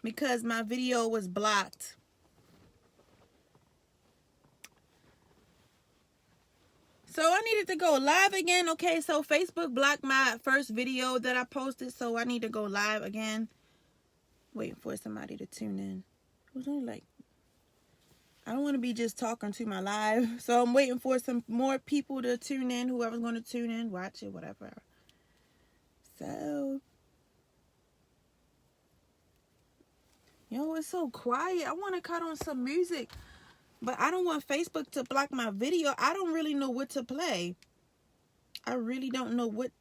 because my video was blocked. So I needed to go live again. Okay, so Facebook blocked my first video that I posted, so I need to go live again. Waiting for somebody to tune in. It was only like, I don't want to be just talking to my live, so I'm waiting for some more people to tune in. Whoever's going to tune in, watch it, whatever. So, yo, it's so quiet. I want to cut on some music, but I don't want Facebook to block my video. I don't really know what to play. I really don't know what.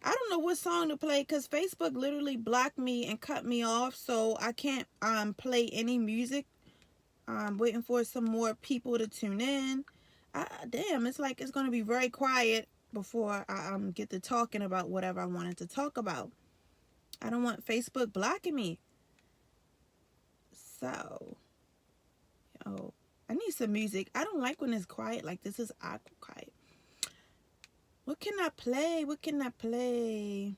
I don't know what song to play because Facebook literally blocked me and cut me off, so I can't play any music. I'm waiting for some more people to tune in. Damn, it's like it's going to be very quiet before I get to talking about whatever I wanted to talk about. I don't want Facebook blocking me. So, I need some music. I don't like when it's quiet like this. Is awkward quiet. What can I play? What can I play?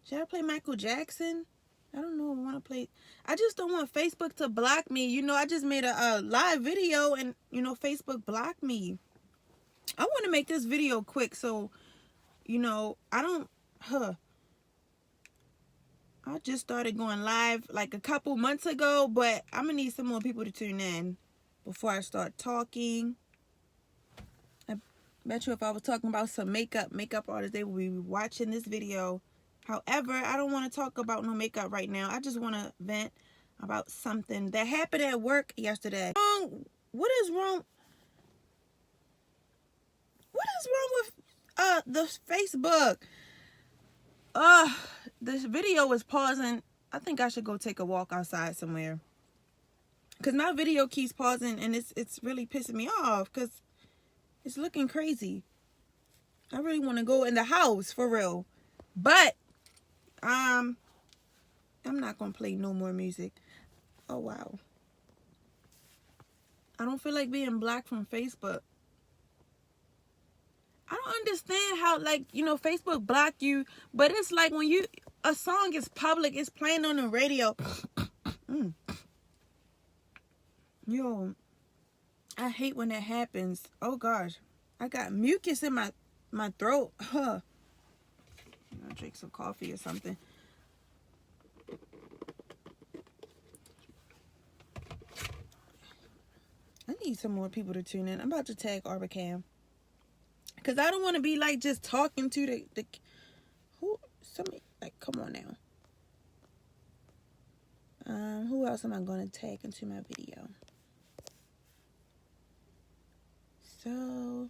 Should I play Michael Jackson? I don't know. I want to play. I just don't want Facebook to block me. You know, I just made a live video and, you know, Facebook blocked me. I want to make this video quick so, you know, I just started going live like a couple months ago, but I'm going to need some more people to tune in before I start talking. I bet you if I was talking about some makeup artists, they will be watching this video. However, I don't want to talk about no makeup right now. I just want to vent about something that happened at work yesterday. What is wrong? What is wrong with the Facebook? This video is pausing. I think I should go take a walk outside somewhere. Cause my video keeps pausing and it's really pissing me off because it's looking crazy. I really want to go in the house for real. But I'm not gonna play no more music. Oh wow. I don't feel like being blocked from Facebook. I don't understand how, like, you know, Facebook block you, but it's like when a song is public, it's playing on the radio. Yo, I hate when that happens. Oh gosh, I got mucus in my throat. I'll drink some coffee or something. I need some more people to tune in. I'm about to tag Arbacam. Because I don't want to be like just talking to the somebody, like, come on now. Who else am I going to tag into my video? So,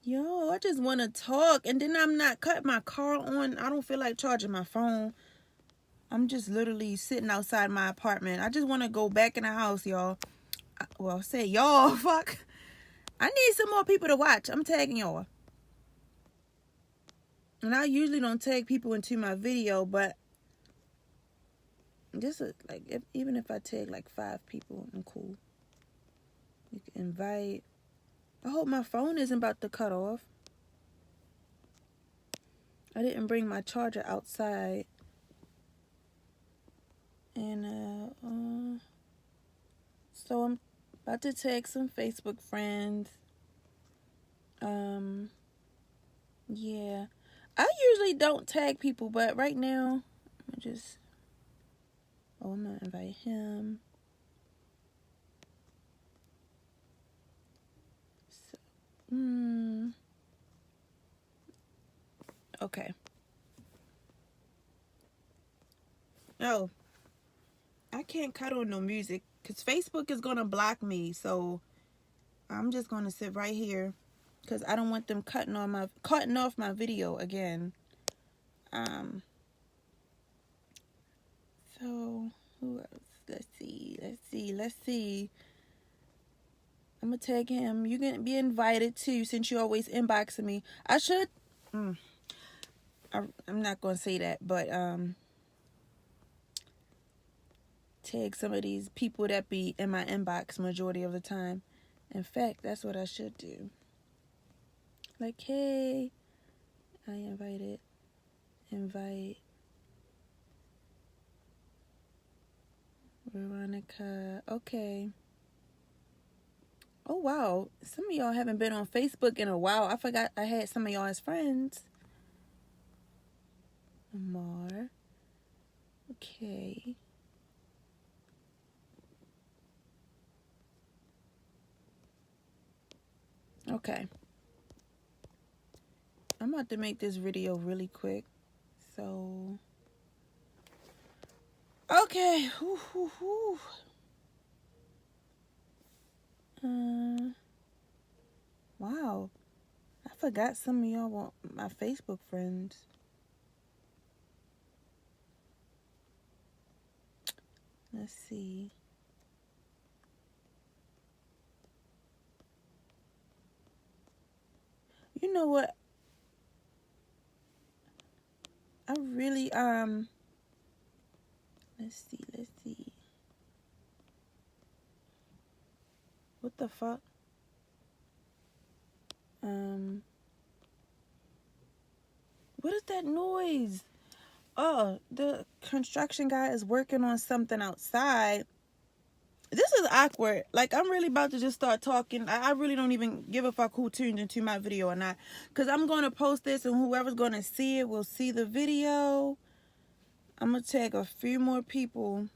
Yo, I just want to talk. And then I'm not cutting my car on. I don't feel like charging my phone. I'm just literally sitting outside my apartment. I just want to go back in the house, y'all. Well, say y'all, fuck. I need some more people to watch. I'm tagging y'all. And I usually don't tag people into my video, but this is like, even if I tag like 5 people, I'm cool. You can invite. I hope my phone isn't about to cut off. I didn't bring my charger outside. And so I'm about to tag some Facebook friends. Yeah. I usually don't tag people, but right now I'm gonna invite him. So, okay. Oh, I can't cut on no music because Facebook is gonna block me. So I'm just gonna sit right here because I don't want them cutting off my video again. So who else? Let's see. I'm gonna tag him. You can be invited too, since you always inboxing me. I should. I'm not gonna say that, but tag some of these people that be in my inbox majority of the time. In fact, that's what I should do. Like, hey, invite. Veronica. Okay. Oh, wow. Some of y'all haven't been on Facebook in a while. I forgot I had some of y'all as friends. Amar. Okay. Okay. I'm about to make this video really quick. So. Okay. Wow. I forgot some of y'all want my Facebook friends. Let's see. You know what? I really, let's see. What the fuck? What is that noise? Oh, the construction guy is working on something outside. This is awkward. Like, I'm really about to just start talking. I really don't even give a fuck who tuned into my video or not. Because I'm going to post this and whoever's going to see it will see the video. I'm going to tag a few more people.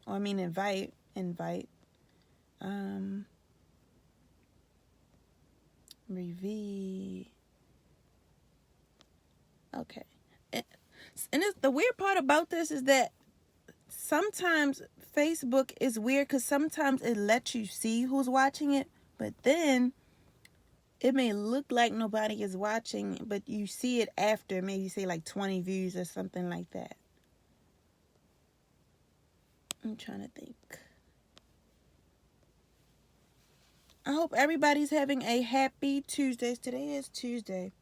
Or, I mean, invite. Review. Okay. And the weird part about this is that sometimes Facebook is weird because sometimes it lets you see who's watching it, but then it may look like nobody is watching, but you see it after maybe say like 20 views or something like that. I'm trying to think. I hope everybody's having a happy Tuesday. Today is Tuesday.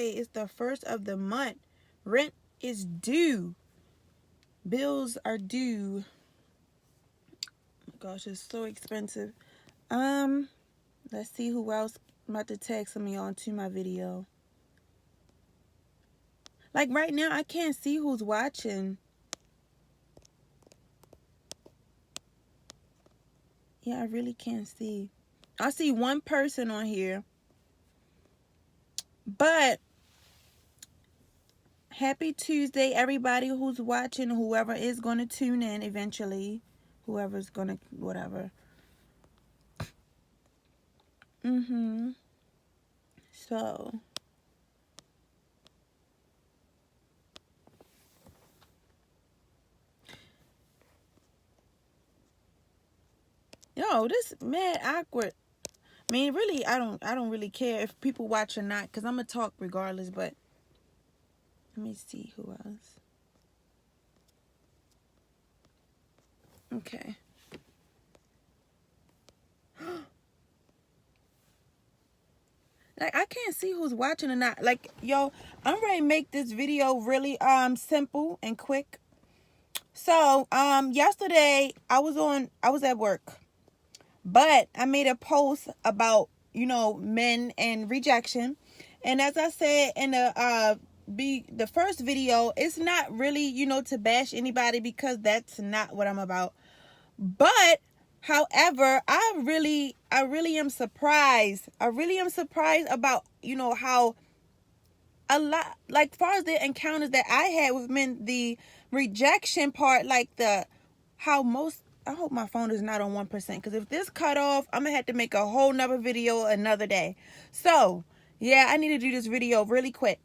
It's the first of the month. Rent is due. Bills are due. Oh my gosh, it's so expensive. Let's see who else. I'm about to tag some of y'all into my video. Like right now, I can't see who's watching. Yeah, I really can't see. I see one person on here. But happy Tuesday, everybody who's watching, whoever is going to tune in eventually. Whoever's going to, whatever. So. Yo, this mad awkward. I mean, really, I don't really care if people watch or not, because I'm going to talk regardless, but let me see who else. Okay. Like, I can't see who's watching or not. Like, yo, I'm ready to make this video really simple and quick. So, yesterday I was at work. But I made a post about, men and rejection. And as I said in the first video, it's not really, to bash anybody, because that's not what I'm about. But however, I really am surprised. I really am surprised about, how a lot, like, far as the encounters that I had with men, the rejection part, like I hope my phone is not on 1%, because if this cut off, I'm going to have to make a whole nother video another day. So, yeah, I need to do this video really quick.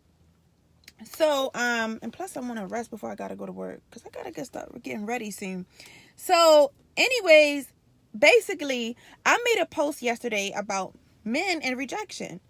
So, and plus I want to rest before I got to go to work, because I got to start getting ready soon. So, anyways, basically, I made a post yesterday about men and rejection.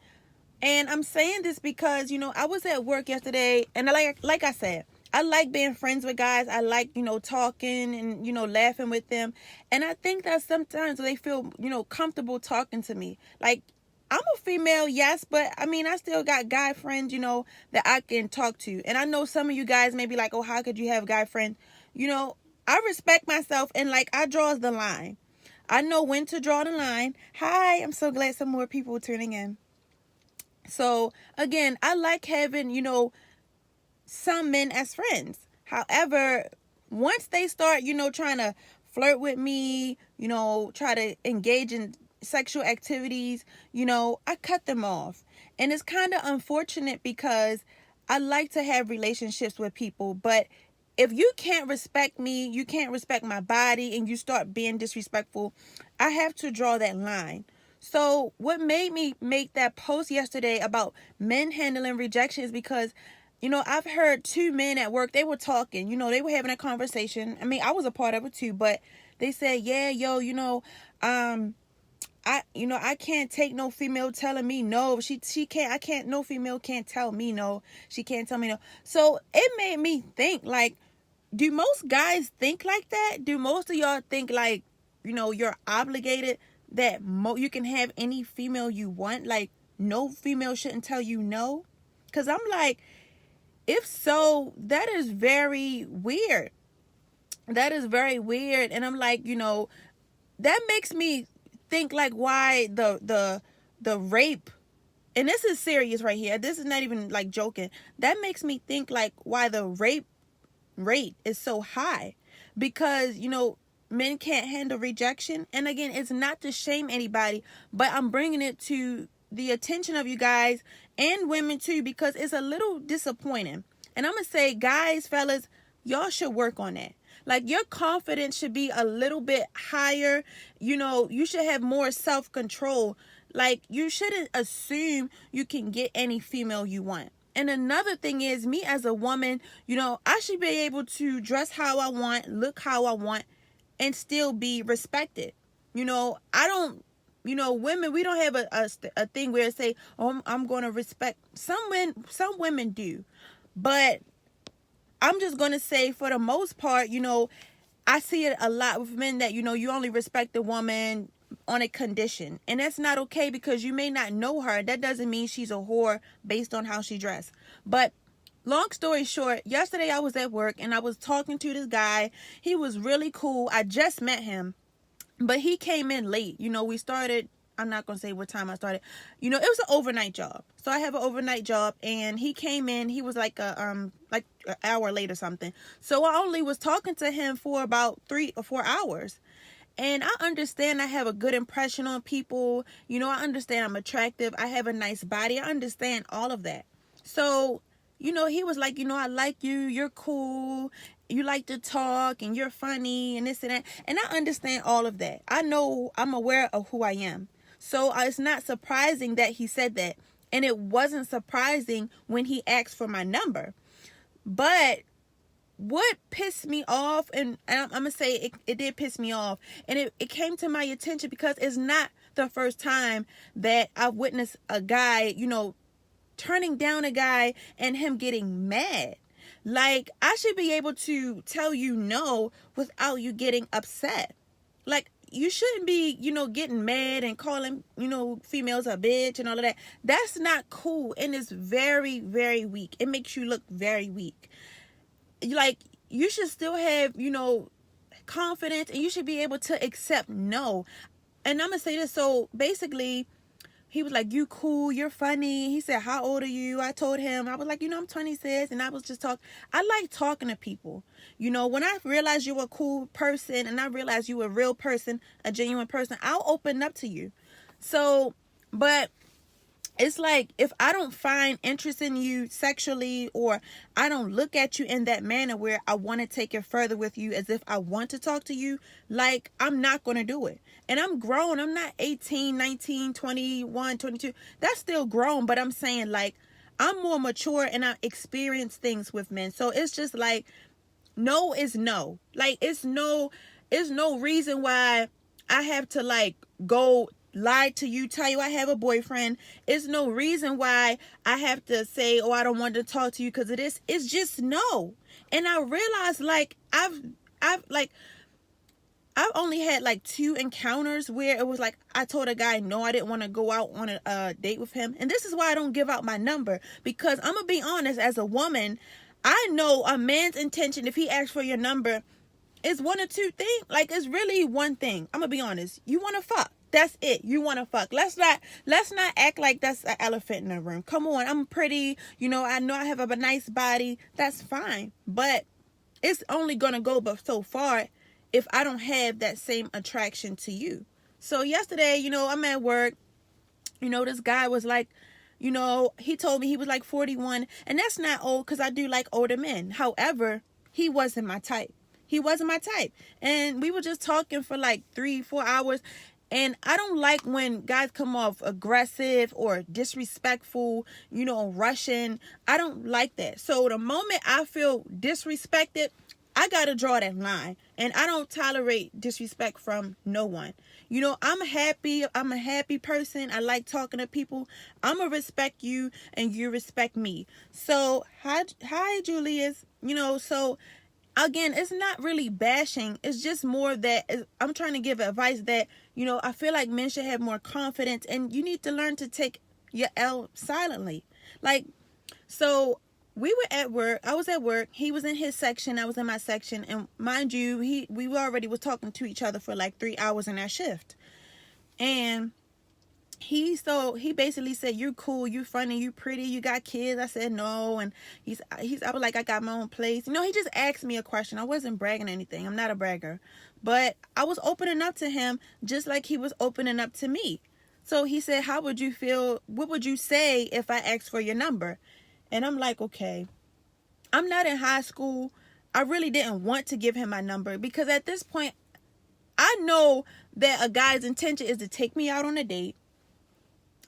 And I'm saying this because, I was at work yesterday, and like I said, I like being friends with guys. I like, talking and, laughing with them. And I think that sometimes they feel, comfortable talking to me. Like, I'm a female, yes, but I mean, I still got guy friends, that I can talk to. And I know some of you guys may be like, oh, how could you have guy friends? I respect myself, and like, I draw the line. I know when to draw the line. Hi, I'm so glad some more people are tuning in. So again, I like having, some men as friends. However, once they start, trying to flirt with me, try to engage in sexual activities, I cut them off. And it's kind of unfortunate because I like to have relationships with people, but if you can't respect me, you can't respect my body, and you start being disrespectful, I have to draw that line. So what made me make that post yesterday about men handling rejection is because, I've heard two men at work, they were talking, they were having a conversation. I mean, I was a part of it too, but they said, yeah, yo, I can't take no female telling me no. She can't, I can't, no female can't tell me no. She can't tell me no. So it made me think, like, do most guys think like that? Do most of y'all think like, you're obligated that you can have any female you want? Like, no female shouldn't tell you no? Because I'm like, if so, that is very weird. That is very weird. And I'm like, that makes me think like why the rape, and this is serious right here. This is not even like joking. That makes me think like why the rape rate is so high, because men can't handle rejection. And again, it's not to shame anybody, but I'm bringing it to the attention of you guys and women too, because it's a little disappointing. And I'm gonna say, guys, fellas, y'all should work on that. Like, your confidence should be a little bit higher. You should have more self-control. Like, you shouldn't assume you can get any female you want. And another thing is, me as a woman, I should be able to dress how I want, look how I want, and still be respected. I don't, women, we don't have a thing where it say, oh, I'm going to respect. Some women do. But I'm just going to say, for the most part, I see it a lot with men that, you only respect a woman on a condition. And that's not okay, because you may not know her. That doesn't mean she's a whore based on how she dressed. But long story short, yesterday I was at work and I was talking to this guy. He was really cool. I just met him, but he came in late. We started, I'm not going to say what time I started. It was an overnight job. So I have an overnight job, and he came in, he was like an hour late or something. So I only was talking to him for about 3 or 4 hours. And I understand I have a good impression on people. I understand I'm attractive. I have a nice body. I understand all of that. So, he was like, I like you. You're cool. You like to talk, and you're funny, and this and that. And I understand all of that. I know, I'm aware of who I am. So it's not surprising that he said that. And it wasn't surprising when he asked for my number. But what pissed me off, and I'm going to say it did piss me off, and it came to my attention because it's not the first time that I've witnessed a guy, turning down a guy and him getting mad. Like, I should be able to tell you no without you getting upset. Like, you shouldn't be, getting mad and calling, females a bitch and all of that. That's not cool, and it's very, very weak. It makes you look very weak. Like, you should still have, confidence, and you should be able to accept no. And I'm going to say this. So basically, he was like, you cool, you're funny. He said, how old are you? I told him, I was like, I'm 26. And I was just talking. I like talking to people. When I realize you're a cool person, and I realize you're a real person, a genuine person, I'll open up to you. So, but it's like, if I don't find interest in you sexually, or I don't look at you in that manner where I want to take it further with you, as if I want to talk to you, like, I'm not going to do it. And I'm grown. I'm not 18, 19, 21, 22. That's still grown. But I'm saying, like, I'm more mature, and I experience things with men. So it's just like, no is no. Like, it's no reason why I have to, like, go lie to you, tell you I have a boyfriend. It's no reason why I have to say, oh, I don't want to talk to you, because it's just no. And I realized, like, I've only had like 2 encounters where it was like, I told a guy no, I didn't want to go out on a date with him. And this is why I don't give out my number, because I'm gonna be honest, as a woman, I know a man's intention, if he asks for your number, is one or two things. Like, it's really one thing. I'm gonna be honest. You want to fuck. That's it. You want to fuck. Let's not act like that's an elephant in the room. Come on, I'm pretty. I know I have a nice body. That's fine. But it's only going to go but so far if I don't have that same attraction to you. So yesterday, I'm at work. This guy was like, he told me he was like 41. And that's not old because I do like older men. However, he wasn't my type. He wasn't my type. And we were just talking for like 3-4 hours. And I don't like when guys come off aggressive or disrespectful, rushing. I don't like that. So the moment I feel disrespected, I got to draw that line. And I don't tolerate disrespect from no one. I'm happy. I'm a happy person. I like talking to people. I'm going to respect you and you respect me. So, hi, Julius. So again, it's not really bashing. It's just more that I'm trying to give advice that, I feel like men should have more confidence and you need to learn to take your L silently. Like, so we were at work. I was at work. He was in his section. I was in my section. And mind you, we already was talking to each other for like 3 hours in that shift. And he basically said, "You're cool, you funny, you pretty, you got kids." I said no. And I was like, "I got my own place." He just asked me a question. I wasn't bragging anything. I'm not a bragger. But I was opening up to him just like he was opening up to me. So he said, "How would you feel? What would you say if I asked for your number?" And I'm like, okay, I'm not in high school. I really didn't want to give him my number because at this point, I know that a guy's intention is to take me out on a date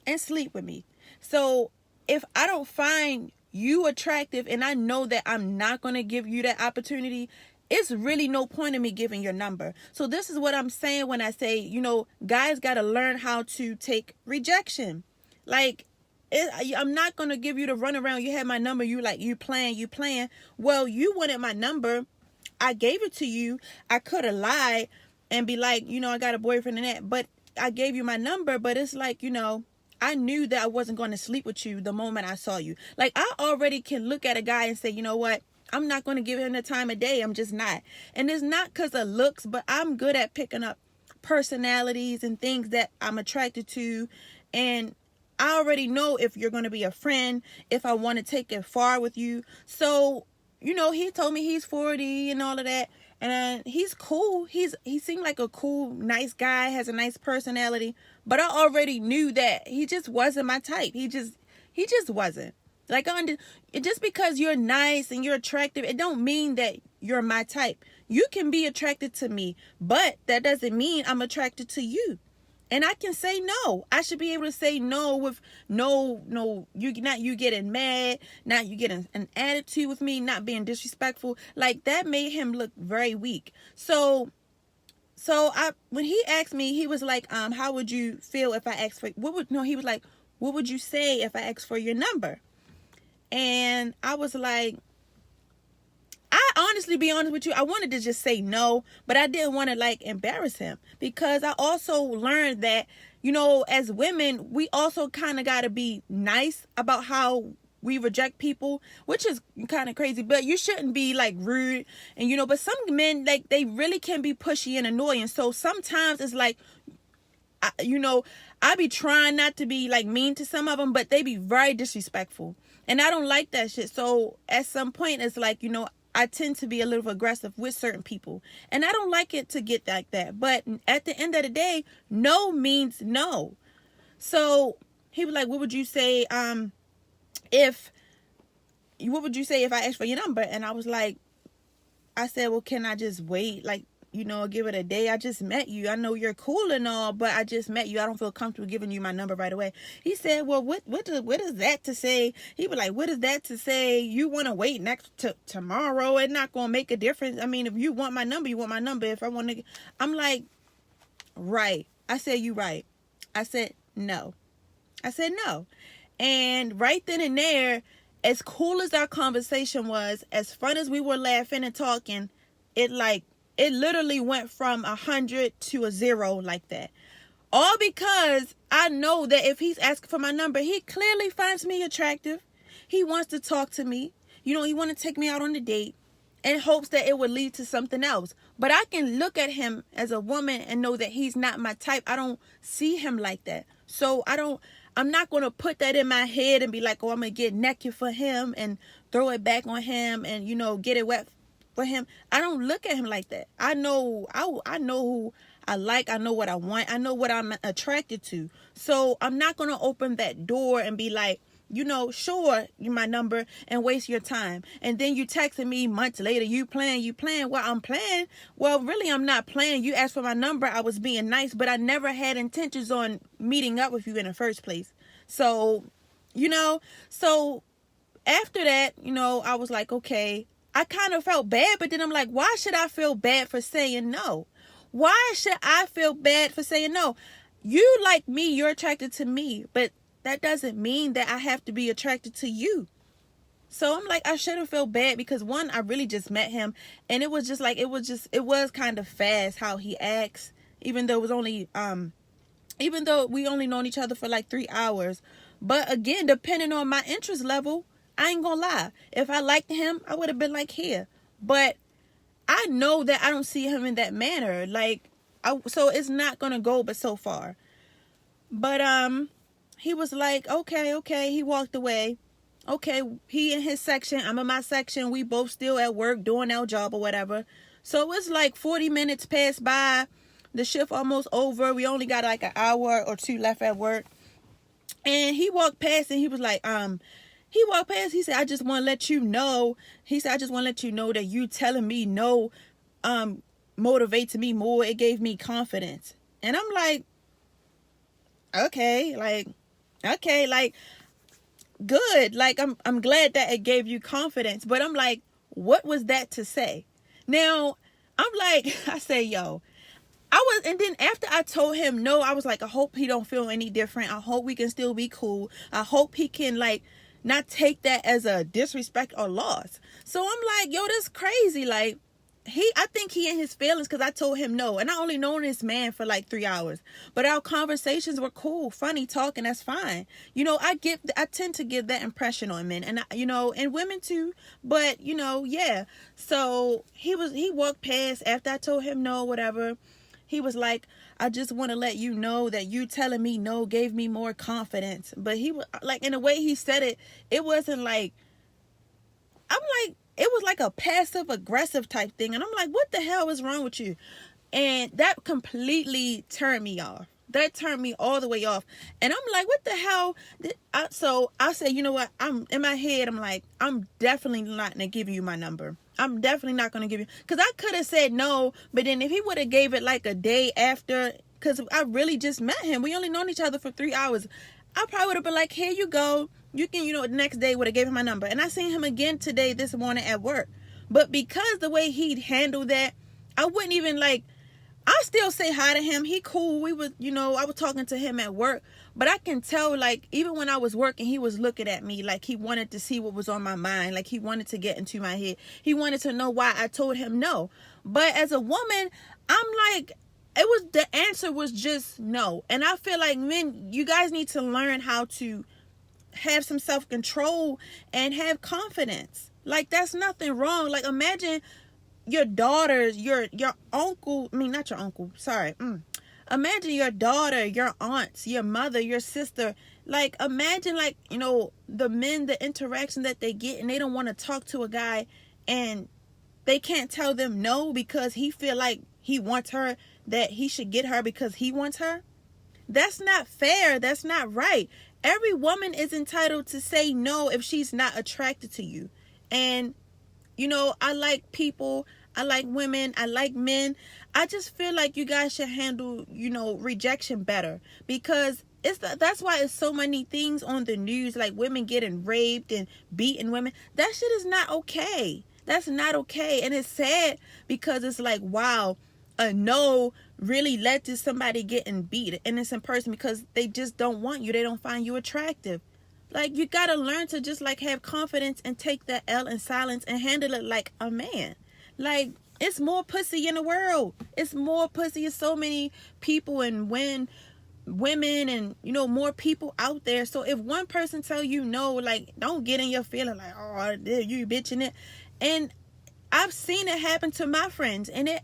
and sleep with me. So if I don't find you attractive and I know that I'm not going to give you that opportunity, it's really no point in me giving your number. So this is what I'm saying when I say, guys got to learn how to take rejection. Like, I'm not going to give you the runaround. You had my number. You playing. Well, you wanted my number. I gave it to you. I could have lied and be like, I got a boyfriend and that. But I gave you my number. But it's like, I knew that I wasn't going to sleep with you the moment I saw you. Like, I already can look at a guy and say, you know what? I'm not going to give him the time of day. I'm just not. And it's not because of looks, but I'm good at picking up personalities and things that I'm attracted to. And I already know if you're going to be a friend, if I want to take it far with you. So, he told me he's 40 and all of that. And he's cool. He seemed like a cool, nice guy, has a nice personality. But I already knew that he just wasn't my type. He just wasn't. Like, just because you're nice and you're attractive, it don't mean that you're my type. You can be attracted to me, but that doesn't mean I'm attracted to you. And I can say no. I should be able to say no with no, you getting mad, not you getting an attitude with me, not being disrespectful. Like, that made him look very weak. So when he asked me, he was like, how would you feel if I asked for, he was like, what would you say if I asked for your number? And I was like, I honestly, be honest with you, I wanted to just say no, but I didn't want to embarrass him because I also learned that, as women, we also kind of got to be nice about how we reject people, which is kind of crazy, but you shouldn't be rude. And, but some men, they really can be pushy and annoying. So sometimes it's I be trying not to be mean to some of them, but they be very disrespectful. And I don't like that shit. So at some point it's I tend to be a little aggressive with certain people. And I don't like it to get like that. But at the end of the day, no means no. So he was like, what would you say if I asked for your number? And I was like, I said, well, can I just wait? Give it a day. I just met you. I know you're cool and all, but I just met you. I don't feel comfortable giving you my number right away. He said, well, what is that to say? He was like, what is that to say? You want to wait tomorrow? It's not going to make a difference. I mean, if you want my number, you want my number. If I want to, I'm like, right. I said, you right. I said, no. And right then and there, as cool as our conversation was, as fun as we were laughing and talking, it literally went from 100 to a 0 like that. All because I know that if he's asking for my number, he clearly finds me attractive. He wants to talk to me. He want to take me out on a date. in hopes that it would lead to something else. But I can look at him as a woman and know that he's not my type. I don't see him like that. So I'm not going to put that in my head and be like, oh, I'm going to get naked for him and throw it back on him and, get it wet for him. I don't look at him like that. I know who I like. I know what I want. I know what I'm attracted to. So I'm not going to open that door and be like, sure, you my number and waste your time. And then you texting me months later, you playing. Well, I'm playing. Well, really, I'm not playing. You asked for my number. I was being nice, but I never had intentions on meeting up with you in the first place. So, so after that, I was like, okay, I kind of felt bad, but then I'm like, why should I feel bad for saying no? Why should I feel bad for saying no? You like me, you're attracted to me, but that doesn't mean that I have to be attracted to you. So I'm like, I shouldn't feel bad because one, I really just met him and it was just like, it was kind of fast how he acts, even though we only known each other for like 3 hours. But again, depending on my interest level, I ain't gonna lie. If I liked him, I would have been like, here. But I know that I don't see him in that manner. So it's not gonna go but so far. But he was like, okay. He walked away. Okay, he in his section, I'm in my section. We both still at work doing our job or whatever. So it's like 40 minutes passed by. The shift almost over. We only got like an hour or two left at work. And he walked past and he was like, he said, I just want to let you know. He said, I just want to let you know that you telling me no motivates me more. It gave me confidence. And I'm like, okay, good. Like, I'm glad that it gave you confidence. But I'm like, what was that to say? Now, I'm like, I say, and then after I told him no, I was like, I hope he don't feel any different. I hope we can still be cool. I hope he can not take that as a disrespect or loss. So I'm like, that's crazy. Like, I think he in his feelings because I told him no. And I only known this man for like 3 hours. But our conversations were cool, funny, talking, that's fine. I tend to give that impression on men and, and women too. But, yeah. So he walked past after I told him no, whatever. He was like, I just want to let you know that you telling me no gave me more confidence. But he was like, in the way he said it, it wasn't like, it was like a passive aggressive type thing. And I'm like, what the hell is wrong with you? And that completely turned me off. That turned me all the way off. And I'm like, what the hell? So I said, you know what? I'm in my head. I'm like, I'm definitely not going to give you my number. I'm definitely not going to give you. Because I could have said no. But then if he would have gave it like a day after. Because I really just met him. We only known each other for 3 hours. I probably would have been like, here you go. You can, the next day would have gave him my number. And I seen him again this morning at work. But because the way he'd handled that, I wouldn't even I still say hi to him. He cool. We was, I was talking to him at work. But I can tell, even when I was working, he was looking at me like he wanted to see what was on my mind. Like he wanted to get into my head. He wanted to know why I told him no. But as a woman, I'm like, the answer was just no. And I feel like men, you guys need to learn how to have some self-control and have confidence. Like, that's nothing wrong. Like, imagine your daughters, your uncle, not your uncle, sorry. Imagine your daughter, your aunts, your mother, your sister. Like, imagine, the men, the interaction that they get, and they don't want to talk to a guy, and they can't tell them no because he feel like he wants her, that he should get her because he wants her. That's not fair. That's not right. Every woman is entitled to say no if she's not attracted to you. And, I like people. I like women. I like men. I just feel like you guys should handle, rejection better. Because that's why it's so many things on the news, like women getting raped and beating women. That shit is not okay. That's not okay. And it's sad because it's like, wow, a no really led to somebody getting beat, an innocent person, because they just don't want you. They don't find you attractive. Like, you gotta learn to just have confidence and take that L in silence and handle it like a man. Like, it's more pussy in the world. It's more pussy. It's so many people and women and, more people out there. So if one person tell you no, don't get in your feeling like, oh, you bitching it. And I've seen it happen to my friends, and it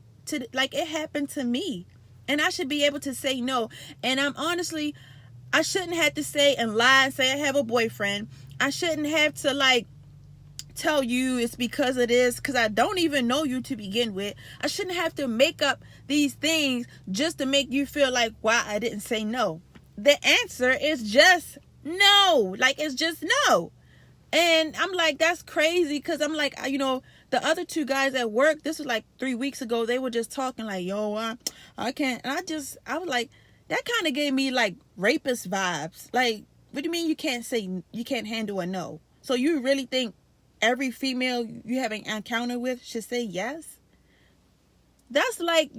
happened to me, and I should be able to say no. And I shouldn't have to say and lie and say I have a boyfriend. I shouldn't have to tell you it's because of this, because I don't even know you to begin with. I shouldn't have to make up these things just to make you feel like why I didn't say no. The answer is just no. It's just no. And I'm like, that's crazy, because I'm like, the other two guys at work, this was like 3 weeks ago, they were just talking like, yo, I can't. And I was like, that kind of gave me like rapist vibes. Like, what do you mean you can't handle a no? So you really think every female you have an encounter with should say yes? That's like,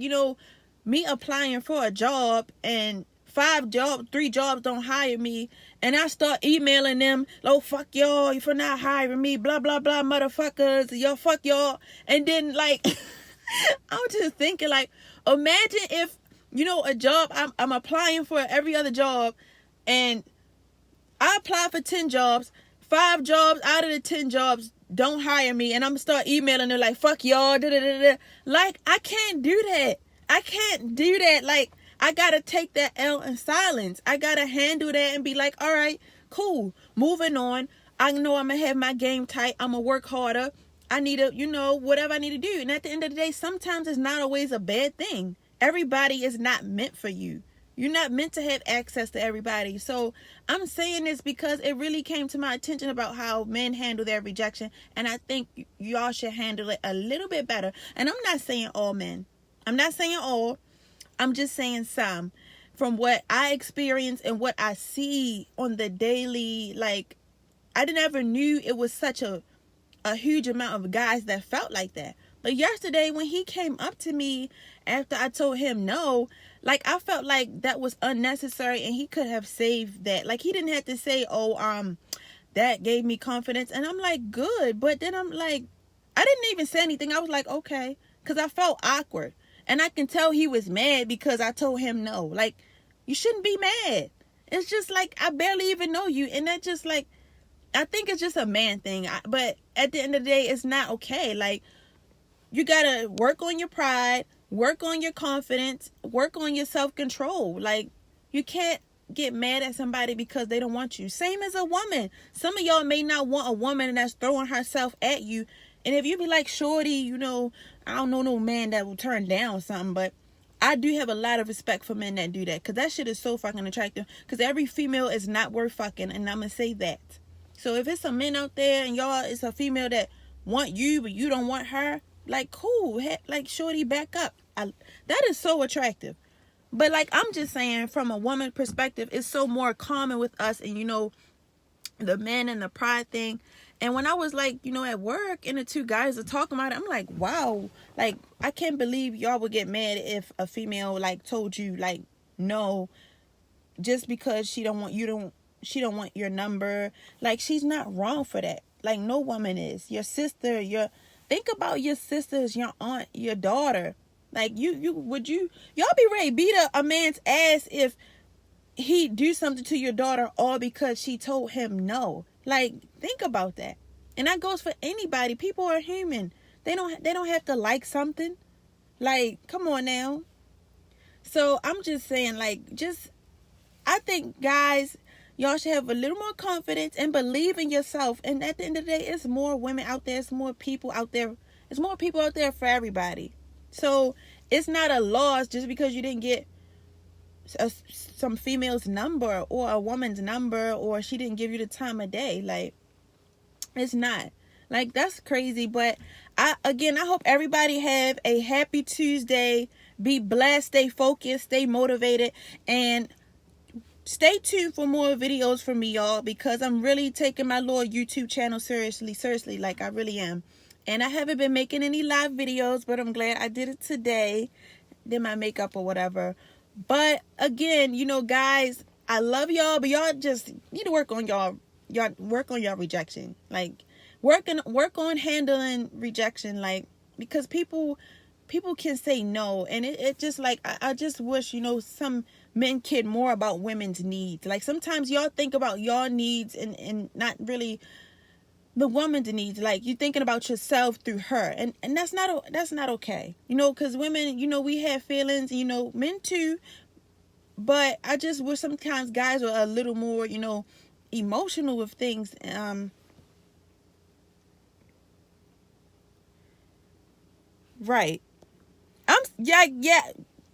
me applying for a job and 3 jobs don't hire me, and I start emailing them, oh, fuck y'all for not hiring me, blah, blah, blah, motherfuckers, y'all, fuck y'all. And then, I'm just thinking, imagine if, a job, I'm applying for every other job, and I apply for 10 jobs, 5 jobs out of the 10 jobs don't hire me, and I'm gonna start emailing them like, fuck y'all, da da da da. I can't do that. I can't do that. I gotta take that L in silence. I gotta handle that and be like, all right, cool, moving on. I know I'm gonna have my game tight. I'm gonna work harder. I need to, whatever I need to do. And at the end of the day, sometimes it's not always a bad thing. Everybody is not meant for you. You're not meant to have access to everybody. So I'm saying this because it really came to my attention about how men handle their rejection. And I think y'all should handle it a little bit better. And I'm not saying all men. I'm not saying all. I'm just saying some. From what I experience and what I see on the daily, I never knew it was such a huge amount of guys that felt like that. But yesterday when he came up to me after I told him no, I felt like that was unnecessary, and he could have saved that. He didn't have to say, oh, that gave me confidence. And I'm like, good. But then I'm like, I didn't even say anything. I was like, okay. Because I felt awkward. And I can tell he was mad because I told him no. You shouldn't be mad. It's just I barely even know you. And that just I think it's just a man thing. But at the end of the day, it's not okay. You got to work on your pride, work on your confidence, work on your self-control. You can't get mad at somebody because they don't want you. Same as a woman. Some of y'all may not want a woman that's throwing herself at you. And if you be like, shorty, I don't know no man that will turn down something. But I do have a lot of respect for men that do that. Because that shit is so fucking attractive. Because every female is not worth fucking. And I'm going to say that. So if it's some men out there and y'all, it's a female that want you, but you don't want her, cool. Shorty, back up. That is so attractive. But I'm just saying, from a woman perspective, it's so more common with us. And the men and the pride thing. And when I was at work and the two guys are talking about it, I'm like, wow, I can't believe y'all would get mad if a female told you no, just because she don't want your number. She's not wrong for that. No woman is. Your sister, think about your sisters, your aunt, your daughter. Y'all be ready to beat a man's ass if he do something to your daughter all because she told him no? Think about that. And that goes for anybody. People are human. They don't have to like something. Come on now. So I'm just saying, I think guys, y'all should have a little more confidence and believe in yourself. And at the end of the day, it's more women out there. It's more people out there. It's more people out there for everybody. So it's not a loss just because you didn't get some female's number or a woman's number, or she didn't give you the time of day. It's not. That's crazy. But I hope everybody have a happy Tuesday. Be blessed, stay focused, stay motivated, and stay tuned for more videos from me, y'all, because I'm really taking my little YouTube channel seriously, I really am. And I haven't been making any live videos, but I'm glad I did it today. Did my makeup or whatever. But again, guys, I love y'all, but y'all just need to work on y'all rejection. Work on handling rejection, because people can say no, and it just I just wish some men cared more about women's needs. Sometimes y'all think about y'all needs and not really the woman needs. Like, you thinking about yourself through her, and that's not okay. You know, because women, you know, we have feelings. You know, men too. But I just wish sometimes guys were a little more, you know, emotional with things. Right. Yeah.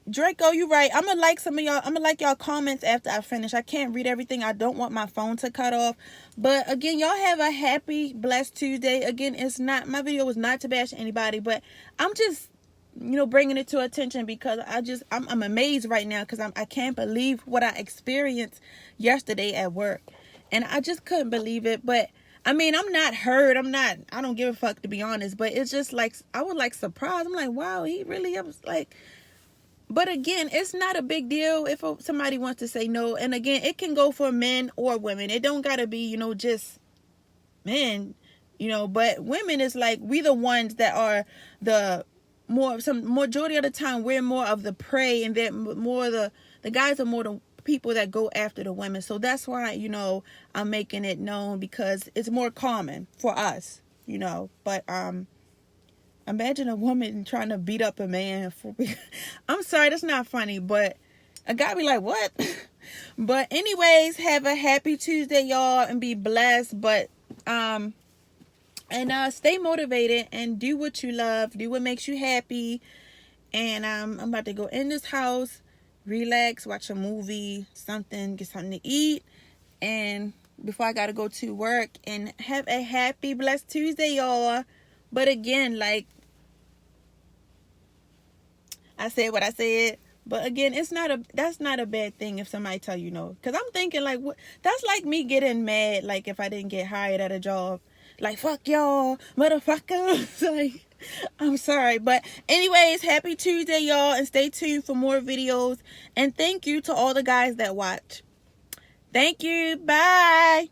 Draco, you right. I'm gonna like some of y'all. I'm gonna like y'all comments after I finish. I can't read everything. I don't want my phone to cut off. But again, y'all have a happy, blessed Tuesday. Again, it's not, my video was not to bash anybody, but I'm just, you know, bringing it to attention because I'm amazed right now because I can't believe what I experienced yesterday at work, and I just couldn't believe it. But I mean, I'm not hurt. I don't give a fuck, to be honest. But it's just like, I was like surprised. I'm like, wow, he really, I was like. But again, it's not a big deal if somebody wants to say no. And again, it can go for men or women. It don't gotta be, you know, just men, you know. But women is like, we the ones that are the majority of the time we're more of the prey, and that more the guys are more the people that go after the women. So that's why, you know, I'm making it known, because it's more common for us, you know. But imagine a woman trying to beat up a man for. I'm sorry, that's not funny, but a guy be like, what? But anyways, have a happy Tuesday, y'all, and be blessed. But and stay motivated and do what you love, do what makes you happy. And I'm about to go in this house, relax, watch a movie, something, get something to eat, and before I gotta go to work. And have a happy, blessed Tuesday, y'all. But again, like I said what I said. But again, that's not a bad thing if somebody tell you no. Because I'm thinking, like, what? That's like me getting mad, like, if I didn't get hired at a job. Like, fuck y'all, motherfuckers. Like, I'm sorry. But anyways, happy Tuesday, y'all. And stay tuned for more videos. And thank you to all the guys that watch. Thank you. Bye.